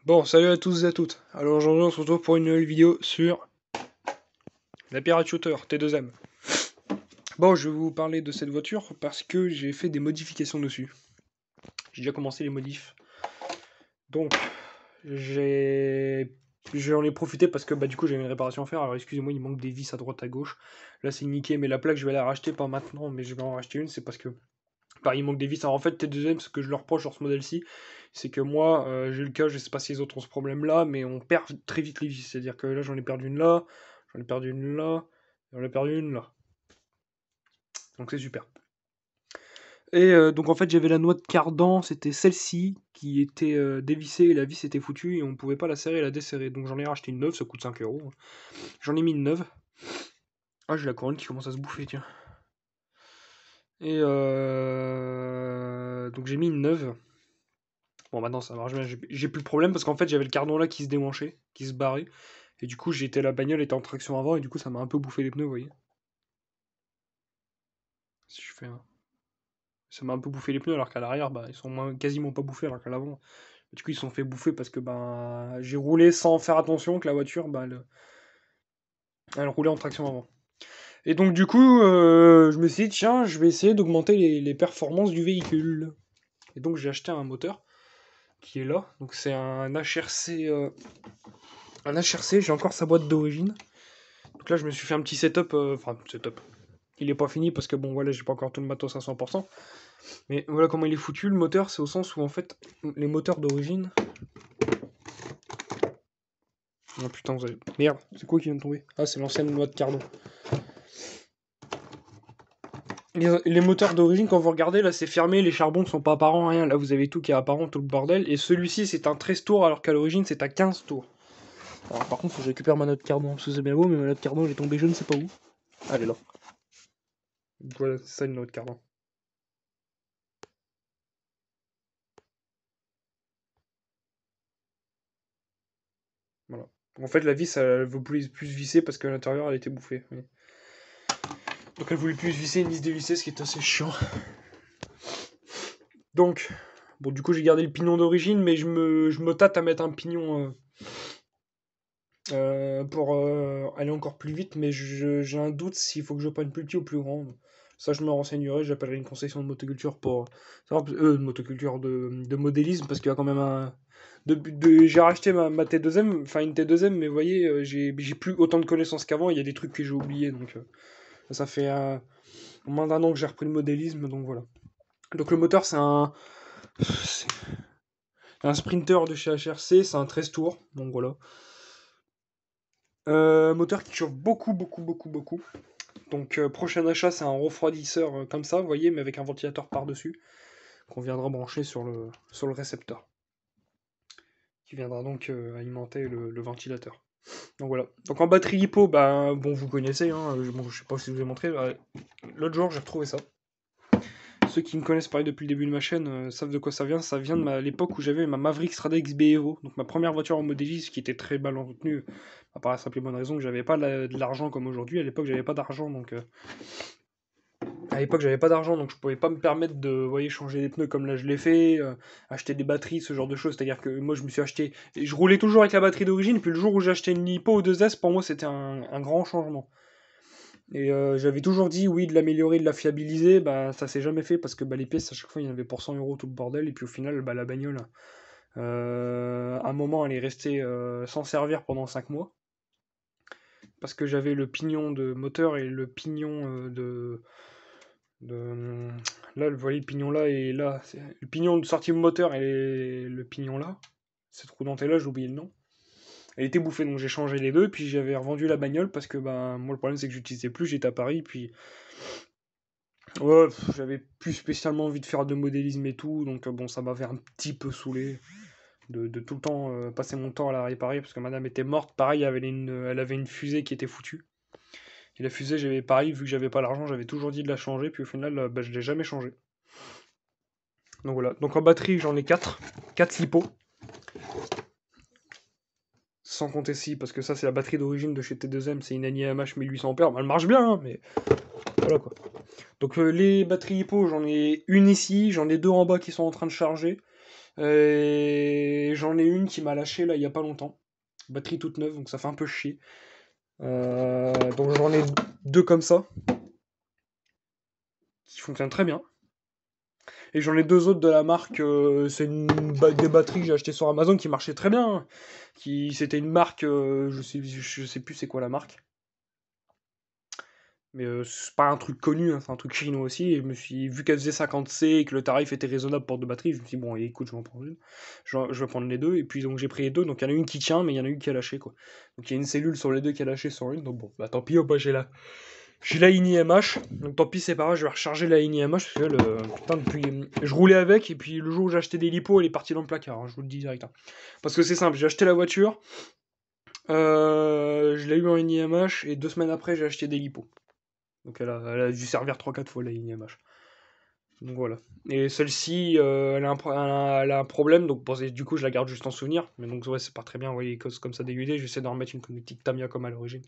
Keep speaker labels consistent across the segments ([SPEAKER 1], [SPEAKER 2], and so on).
[SPEAKER 1] Bon, salut à tous et à toutes. Alors aujourd'hui on se retrouve pour une nouvelle vidéo sur la Pirate Shooter T2M. Bon, je vais vous parler de cette voiture parce que j'ai fait des modifications dessus. J'ai déjà commencé les modifs. Donc, j'en ai profité parce que du coup j'avais une réparation à faire. Alors excusez-moi, il manque des vis à droite à gauche. Là c'est niqué, mais la plaque je vais la racheter pas maintenant, mais je vais en racheter une. C'est parce que il manque des vis. Alors en fait T2M, ce que je leur reproche sur ce modèle-ci, c'est que moi j'ai eu le cas, je sais pas si les autres ont ce problème-là, mais on perd très vite les vis. C'est-à-dire que là j'en ai perdu une là, j'en ai perdu une là, et j'en ai perdu une là. Donc c'est super. Et donc en fait j'avais la noix de cardan, c'était celle-ci qui était dévissée et la vis était foutue et on pouvait pas la serrer et la desserrer. Donc j'en ai racheté une neuve, ça coûte 5 €. J'en ai mis une neuve. Ah, j'ai la couronne qui commence à se bouffer, tiens. Et donc j'ai mis une neuve. Bon, maintenant ça marche bien, j'ai plus de problème parce qu'en fait j'avais le cardan là qui se démanchait, qui se barrait. Et du coup la bagnole était en traction avant et du coup ça m'a un peu bouffé les pneus, vous voyez. Si je fais un... Ça m'a un peu bouffé les pneus alors qu'à l'arrière ils sont quasiment pas bouffés alors qu'à l'avant. Du coup ils se sont fait bouffer parce que j'ai roulé sans faire attention que la voiture elle roulait en traction avant. Et donc du coup je me suis dit tiens je vais essayer d'augmenter les performances du véhicule. Et donc j'ai acheté un moteur qui est là. Donc c'est un HRC. Un HRC, j'ai encore sa boîte d'origine. Donc là, je me suis fait un petit setup. Enfin, setup. Il est pas fini parce que bon, voilà, j'ai pas encore tout le matos à 100%. Mais voilà comment il est foutu. Le moteur, c'est au sens où en fait, les moteurs d'origine. Oh putain, vous avez. Merde, c'est quoi qui vient de tomber? Ah, c'est l'ancienne noix de cardan. Les moteurs d'origine, quand vous regardez, là c'est fermé, les charbons ne sont pas apparents, rien. Là vous avez tout qui est apparent, tout le bordel. Et celui-ci c'est un 13 tours alors qu'à l'origine c'est à 15 tours. Alors par contre, faut que je récupère ma noix de cardan parce que c'est bien beau, mais ma noix de cardan elle est tombée je ne sais pas où. Elle est là. Donc voilà, c'est ça une noix de cardan. Voilà. En fait, la vis, elle veut plus visser parce qu'à l'intérieur, elle était bouffée. Oui. Donc elle voulait plus visser ni se dévisser, ce qui est assez chiant. Donc, bon, du coup, j'ai gardé le pignon d'origine, mais je me tâte à mettre un pignon pour aller encore plus vite, mais j'ai un doute s'il faut que je prenne plus petit ou plus grand. Ça, je me renseignerai, j'appellerai une concession de motoculture pour savoir, de motoculture de modélisme, parce qu'il y a quand même un... j'ai racheté ma T2M, enfin une T2M, mais vous voyez, j'ai plus autant de connaissances qu'avant, il y a des trucs que j'ai oubliés, donc ça fait moins d'un an que j'ai repris le modélisme, donc voilà. Donc le moteur, c'est un Sprinter de chez HRC, c'est un 13 tours, donc voilà. Moteur qui chauffe beaucoup, beaucoup, beaucoup, beaucoup. Donc prochain achat, c'est un refroidisseur comme ça, vous voyez, mais avec un ventilateur par-dessus, qu'on viendra brancher sur le récepteur. Qui viendra donc alimenter le ventilateur. Donc voilà. Donc en batterie hypo, bon vous connaissez, hein, bon, je sais pas si je vous ai montré. L'autre jour j'ai retrouvé ça. Ceux qui me connaissent pareil depuis le début de ma chaîne savent de quoi ça vient. Ça vient de l'époque où j'avais ma Maverick Strada XB Evo, donc ma première voiture en modélisme qui était très mal entretenue, par la simple et bonne raison que j'avais pas de l'argent comme aujourd'hui. À l'époque j'avais pas d'argent, donc je pouvais pas me permettre de, vous voyez, changer les pneus comme là je l'ai fait, acheter des batteries, ce genre de choses. C'est-à-dire que moi je me suis acheté, je roulais toujours avec la batterie d'origine, puis le jour où j'ai acheté une Lipo ou 2S, pour moi c'était un grand changement. Et j'avais toujours dit oui de l'améliorer, de la fiabiliser, ça s'est jamais fait parce que les pièces à chaque fois il y en avait pour 100 € tout le bordel, et puis au final la bagnole, à un moment elle est restée sans servir pendant 5 mois. Parce que j'avais le pignon de moteur et le pignon là, vous voyez, le pignon là et là. Le pignon de sortie moteur et le pignon là. Cette roue dentée là, j'ai oublié le nom. Elle était bouffée, donc j'ai changé les deux. Puis j'avais revendu la bagnole parce que moi, le problème c'est que j'utilisais plus. J'étais à Paris. Puis ouais, j'avais plus spécialement envie de faire de modélisme et tout. Donc bon, ça m'avait un petit peu saoulé de tout le temps passer mon temps à la réparer parce que madame était morte. Pareil, elle avait une fusée qui était foutue. Et la fusée, j'avais pareil, vu que j'avais pas l'argent, j'avais toujours dit de la changer. Puis au final, je l'ai jamais changé. Donc voilà. Donc en batterie, j'en ai 4. 4 lipo. Sans compter si, parce que ça, c'est la batterie d'origine de chez T2M. C'est une AMH 1800 A. Elle marche bien, hein, mais voilà quoi. Donc les batteries lipo, j'en ai une ici. J'en ai deux en bas qui sont en train de charger. Et j'en ai une qui m'a lâché là il y a pas longtemps. Batterie toute neuve, donc ça fait un peu chier. Donc j'en ai deux comme ça, qui fonctionnent très bien. Et j'en ai deux autres de la marque, c'est des batteries que j'ai achetées sur Amazon qui marchaient très bien, hein. C'était une marque, je sais plus c'est quoi la marque. Mais c'est pas un truc connu, hein, c'est un truc chinois aussi. Et vu qu'elle faisait 50C et que le tarif était raisonnable pour deux batteries, je me suis dit, bon, écoute, je vais en prendre une. Je vais prendre les deux. Et puis donc j'ai pris les deux. Donc il y en a une qui tient, mais il y en a une qui a lâché, quoi. Donc il y a une cellule sur les deux qui a lâché sur une. Donc bon, bah tant pis, bah, j'ai la INI-MH. Donc tant pis, c'est pas grave, je vais recharger la INI-MH. Parce que putain, je roulais avec. Et puis le jour où j'ai acheté des lipos, elle est partie dans le placard, hein, je vous le dis direct, hein. Parce que c'est simple, j'ai acheté la voiture. Je l'ai eu en INI-MH. Et 2 semaines après, j'ai acheté des lipos. Donc elle a dû servir 3-4 fois la INMH. Donc voilà. Et celle-ci, elle a un problème, donc bon, du coup je la garde juste en souvenir. Mais donc ouais, c'est pas très bien, vous voyez, les causes comme ça dégudées. J'essaie d'en remettre une connectique Tamiya comme à l'origine.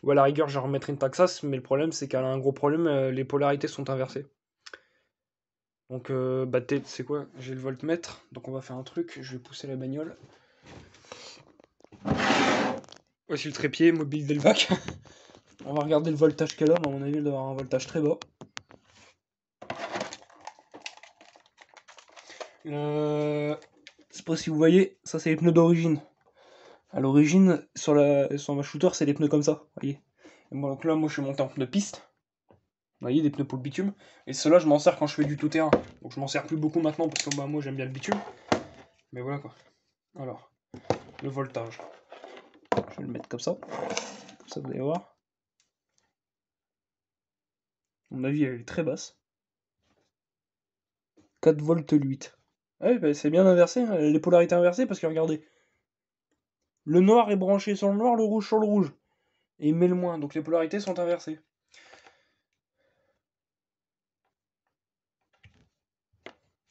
[SPEAKER 1] Ou à la rigueur, je remettrai une Taxas, mais le problème c'est qu'elle a un gros problème, les polarités sont inversées. Donc bah c'est quoi? J'ai le voltmètre, donc on va faire un truc, je vais pousser la bagnole. Voici le trépied, mobile Delvac. On va regarder le voltage qu'elle a, mais à mon avis elle doit avoir un voltage très bas. Je sais pas si vous voyez, ça c'est les pneus d'origine. À l'origine, sur ma shooter, c'est les pneus comme ça, vous voyez. Et bon, donc là, moi je suis monté en pneus piste. Vous voyez, des pneus pour le bitume. Et ceux-là, je m'en sers quand je fais du tout-terrain. Donc je m'en sers plus beaucoup maintenant parce que bah, moi j'aime bien le bitume. Mais voilà quoi. Alors, le voltage. Je vais le mettre comme ça. Comme ça, vous allez voir. À mon avis, elle est très basse. 4 volts 8. Ouais, bah, c'est bien inversé, hein, les polarités inversées parce que regardez. Le noir est branché sur le noir, le rouge sur le rouge. Et il met le moins, donc les polarités sont inversées.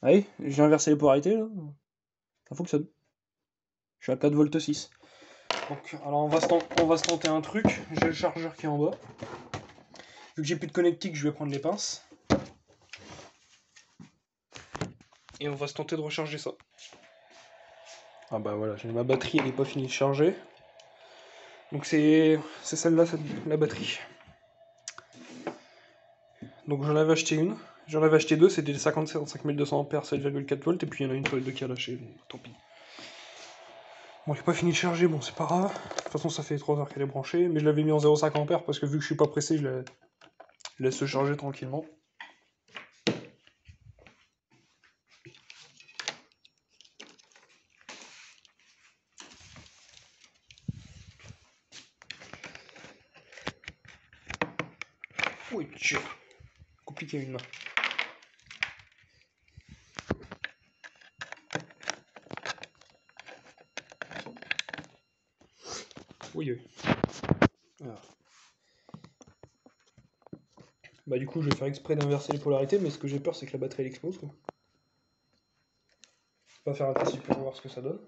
[SPEAKER 1] Allez, j'ai inversé les polarités là. Ça fonctionne. Je suis à 4 volts 6. Donc, alors on va se tenter un truc. J'ai le chargeur qui est en bas. Vu que j'ai plus de connectique, je vais prendre les pinces. Et on va se tenter de recharger ça. Ah bah voilà, ma batterie elle est pas finie de charger. Donc c'est celle-là, la batterie. Donc j'en avais acheté une. J'en avais acheté deux, c'était les 5200 ampères, 7,4 volts, et puis il y en a une sur les deux qui a lâché, donc tant pis. Bon, elle est pas fini de charger, bon c'est pas grave. De toute façon ça fait 3 heures qu'elle est branchée, mais je l'avais mis en 0,5 ampères parce que vu que je suis pas pressé, je la laisse se charger tranquillement. Oui, compliqué une main. Oui, oui. Alors. Bah du coup je vais faire exprès d'inverser les polarités, mais ce que j'ai peur c'est que la batterie elle explose quoi. On va faire un test pour voir ce que ça donne.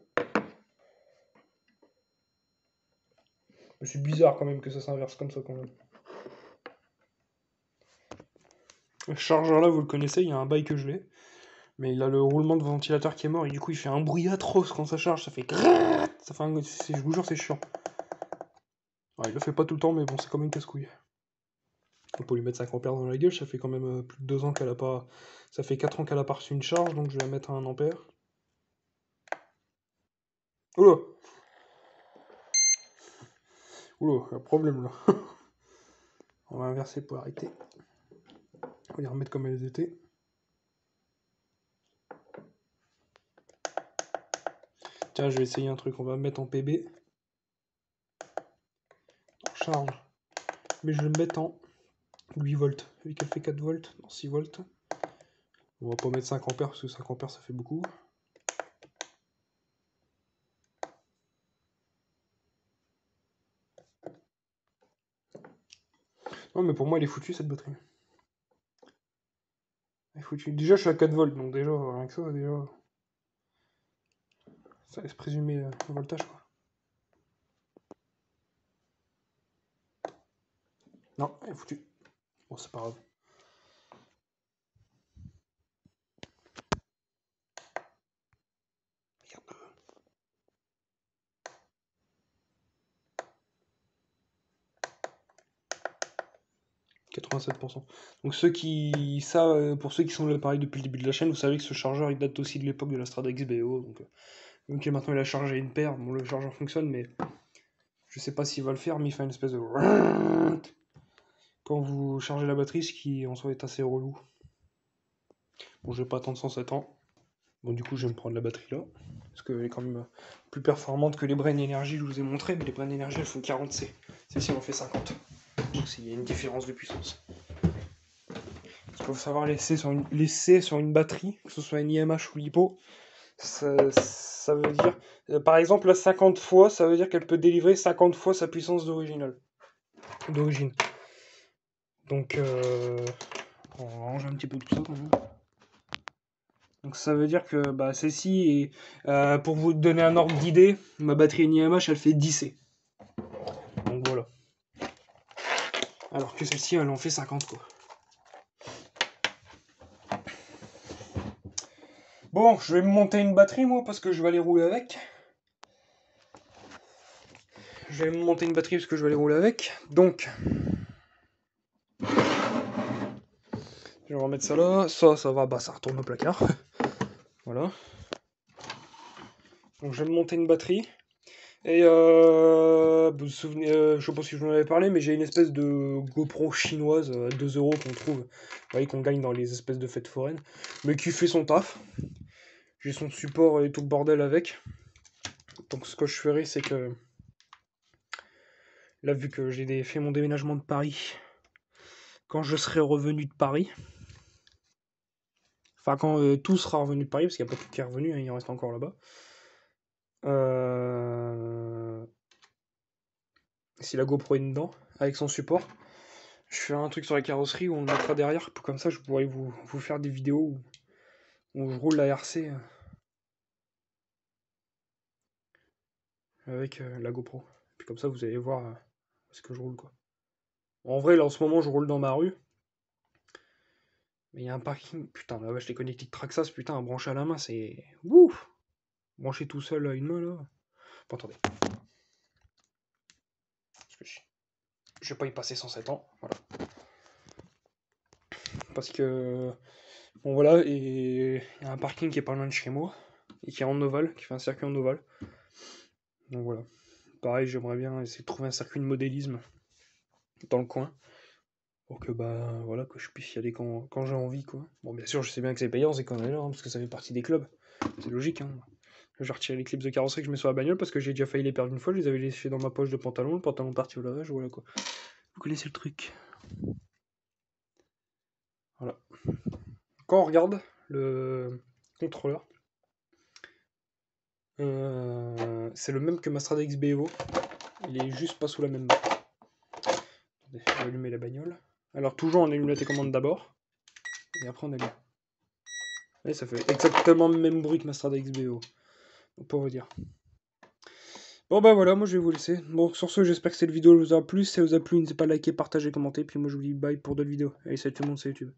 [SPEAKER 1] Mais c'est bizarre quand même que ça s'inverse comme ça quand même. Ce chargeur là vous le connaissez, il y a un bail que je l'ai. Mais il a le roulement de ventilateur qui est mort et du coup il fait un bruit atroce quand ça charge, ça fait grrrr. Ça fait je vous jure c'est chiant. Ouais, il le fait pas tout le temps mais bon c'est comme une casse-couille. On peut lui mettre 5 ampères dans la gueule, ça fait quand même plus de 2 ans qu'elle a pas. Ça fait 4 ans qu'elle a pas reçu une charge, donc je vais la mettre à 1 ampère. Oula. Oula, il y a un problème là. On va inverser pour arrêter. On va les remettre comme elles étaient. Tiens, je vais essayer un truc, on va mettre en PB. En charge. Mais je vais le mettre en 8 volts. Vu qu'elle fait 4 volts, non 6 volts. On va pas mettre 5 ampères parce que 5 ampères ça fait beaucoup. Non mais pour moi elle est foutue cette batterie. Elle est foutue. Déjà je suis à 4 volts, donc déjà rien que ça, déjà. Ça laisse présumer le voltage quoi. Non, elle est foutue. Bon c'est pas grave. 87%. Donc pour ceux qui sont l'appareil depuis le début de la chaîne, vous savez que ce chargeur il date aussi de l'époque de la Strada XBO. Donc ok, maintenant il a chargé une paire, bon le chargeur fonctionne, mais je sais pas s'il va le faire, mais il fait une espèce de quand vous chargez la batterie, ce qui en soi est assez relou. Bon, je vais pas attendre 107 ans. Bon, du coup, je vais me prendre la batterie là, parce qu'elle est quand même plus performante que les Brain Energy, je vous ai montré, mais les Brain Energy elles font 40C. Celle-ci, on en fait 50. Donc, il y a une différence de puissance. Il faut savoir laisser sur une batterie, que ce soit une IMH ou LiPo, ça veut dire, par exemple, la 50 fois, ça veut dire qu'elle peut délivrer 50 fois sa puissance d'origine. Donc, on va ranger un petit peu tout ça quand même. Donc ça veut dire que celle-ci, pour vous donner un ordre d'idée, ma batterie NiMH elle fait 10C. Donc voilà. Alors que celle-ci elle en fait 50 quoi. Bon, je vais me monter une batterie moi parce que je vais aller rouler avec. Donc, je vais remettre ça là. Ça va, ça retourne au placard. Voilà. Donc je vais me monter une batterie. Et vous vous souvenez, je sais pas si je vous en avais parlé, mais j'ai une espèce de GoPro chinoise à 2 € qu'on trouve, qu'on gagne dans les espèces de fêtes foraines, mais qui fait son taf. J'ai son support et tout le bordel avec. Donc ce que je ferai, c'est que là, vu que j'ai fait mon déménagement de Paris, quand je serai revenu de Paris, enfin quand tout sera revenu de Paris, parce qu'il n'y a pas tout qui est revenu, hein, il en reste encore là-bas. Si la GoPro est dedans, avec son support, je ferai un truc sur la carrosserie où on le mettra derrière, comme ça je pourrai vous faire des vidéos où je roule la RC avec la GoPro. Puis comme ça vous allez voir ce que je roule quoi. En vrai là en ce moment je roule dans ma rue. Mais il y a un parking, putain la vache les connectiques Traxxas, putain à brancher à la main c'est. Ouf. Brancher tout seul à une main là. Bon attendez. Parce que je vais pas y passer 107 ans, voilà. Parce que. Bon voilà, et il y a un parking qui est pas loin de chez moi, et qui est en ovale, qui fait un circuit en ovale. Donc voilà. Pareil, j'aimerais bien essayer de trouver un circuit de modélisme dans le coin. Pour que voilà, que je puisse y aller quand j'ai envie quoi. Bon bien sûr je sais bien que c'est payant ces conneries là, parce que ça fait partie des clubs. C'est logique hein. Je vais retirer les clips de carrosserie que je mets sur la bagnole parce que j'ai déjà failli les perdre une fois, je les avais laissés dans ma poche de pantalon, le pantalon parti au lavage, voilà quoi. Vous connaissez le truc. Voilà. Quand on regarde le contrôleur, c'est le même que ma Strada XBO, il est juste pas sous la même barre. Attendez, je vais allumer la bagnole. Alors toujours on allume la télécommande d'abord, et après on allume. Et ça fait exactement le même bruit que ma Strada XBO. Donc pour vous dire. Bon voilà, moi je vais vous laisser. Bon sur ce, j'espère que cette vidéo vous a plu. Si ça vous a plu, n'hésitez pas à liker, partager, commenter. Puis moi je vous dis bye pour d'autres vidéos. Allez salut tout le monde, salut YouTube.